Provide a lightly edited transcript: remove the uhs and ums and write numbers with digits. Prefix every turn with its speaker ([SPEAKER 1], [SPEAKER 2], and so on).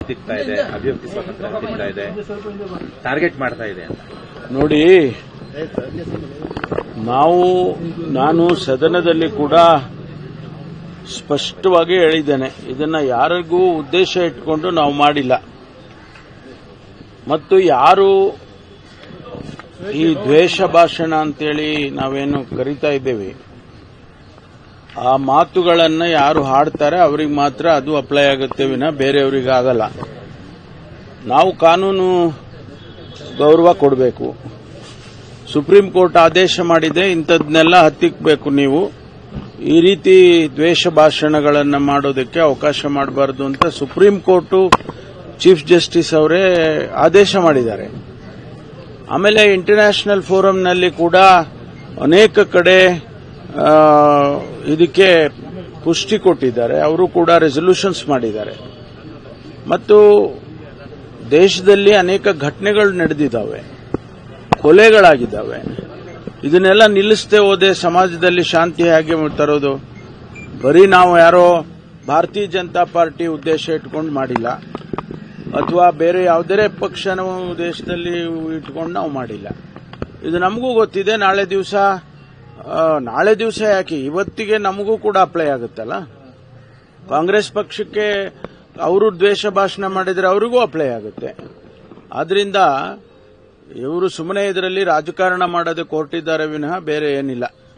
[SPEAKER 1] ಹತ್ತಿಕ್ತಾ ಇದೆ, ಅಭಿವ್ಯಕ್ತಿ ಸ್ವಾತಂತ್ರ್ಯ ಹತ್ತಿಕ್ತಾ ಇದೆ, ಟಾರ್ಗೆಟ್ ಮಾಡ್ತಾ ಇದೆ ಅಂತ.
[SPEAKER 2] ನೋಡಿ, ನಾನು ಸದನದಲ್ಲಿ ಕೂಡ ಸ್ಪಷ್ಟವಾಗಿ ಹೇಳಿದ್ದೇನೆ, ಇದನ್ನ ಯಾರಿಗೂ ಉದ್ದೇಶ ಇಟ್ಕೊಂಡು ನಾವು ಮಾಡಿಲ್ಲ. ಮತ್ತು ಯಾರು ಈ ದ್ವೇಷ ಭಾಷಣ ಅಂತೇಳಿ ನಾವೇನು ಕರಿತಾ ಇದ್ದೇವೆ, ಆ ಮಾತುಗಳನ್ನು ಯಾರು ಹಾಡ್ತಾರೆ ಅವರಿಗೆ ಮಾತ್ರ ಅದು ಅಪ್ಲೈ ಆಗುತ್ತೆ ವಿನ ಬೇರೆಯವರಿಗೆ ಆಗಲ್ಲ. ನಾವು ಕಾನೂನು ಗೌರವ ಕೊಡಬೇಕು. ಸುಪ್ರೀಂ ಕೋರ್ಟ್ ಆದೇಶ ಮಾಡಿದೆ, ಇಂಥದ್ದನ್ನೆಲ್ಲ ಹತ್ತಿಕ್ಕಬೇಕು. ನೀವು ಈ ರೀತಿ ದ್ವೇಷ ಭಾಷಣಗಳನ್ನು ಮಾಡೋದಕ್ಕೆ ಅವಕಾಶ ಮಾಡಬಾರದು ಅಂತ ಸುಪ್ರೀಂ ಕೋರ್ಟು ಚೀಫ್ ಜಸ್ಟಿಸ್ ಅವರೇ ಆದೇಶ ಮಾಡಿದ್ದಾರೆ. ಆಮೇಲೆ ಇಂಟರ್ನ್ಯಾಷನಲ್ ಫೋರಂನಲ್ಲಿ ಕೂಡ ಅನೇಕ ಕಡೆ ಇದಕ್ಕೆ ಪುಷ್ಟಿ ಕೊಟ್ಟಿದ್ದಾರೆ. ಅವರು ಕೂಡ ರೆಸಲ್ಯೂಷನ್ಸ್ ಮಾಡಿದ್ದಾರೆ. ಮತ್ತು ದೇಶದಲ್ಲಿ ಅನೇಕ ಘಟನೆಗಳು ನಡೆದಿದ್ದಾವೆ, ಕೊಲೆಗಳಾಗಿದ್ದಾವೆ. ಇದನ್ನೆಲ್ಲ ನಿಲ್ಲಿಸದೆ ಹೋದೆ ಸಮಾಜದಲ್ಲಿ ಶಾಂತಿ ಹೇಗೆ ತರೋದು? ಬರೀ ನಾವು ಯಾರೋ ಭಾರತೀಯ ಜನತಾ ಪಾರ್ಟಿ ಉದ್ದೇಶ ಇಟ್ಕೊಂಡು ಮಾಡಿಲ್ಲ, ಅಥವಾ ಬೇರೆ ಯಾವುದೇ ಪಕ್ಷನ ದೇಶದಲ್ಲಿ ಇಟ್ಕೊಂಡು ನಾವು ಮಾಡಿಲ್ಲ. ಇದು ನಮಗೂ ಗೊತ್ತಿದೆ. ನಾಳೆ ದಿವಸ ಯಾಕೆ ಇವತ್ತಿಗೆ ನಮಗೂ ಕೂಡ ಅಪ್ಲೈ ಆಗುತ್ತಲ್ಲ. ಕಾಂಗ್ರೆಸ್ ಪಕ್ಷಕ್ಕೆ ಅವರು ದ್ವೇಷ ಭಾಷಣ ಮಾಡಿದರೆ ಅವರಿಗೂ ಅಪ್ಲೈ ಆಗುತ್ತೆ. ಆದ್ರಿಂದ ಇವರು ಸುಮ್ಮನೆ ಇದರಲ್ಲಿ ರಾಜಕಾರಣ ಮಾಡೋದಕ್ಕೆ ಹೊರಟಿದ್ದಾರೆ ವಿನಃ ಬೇರೆ ಏನಿಲ್ಲ.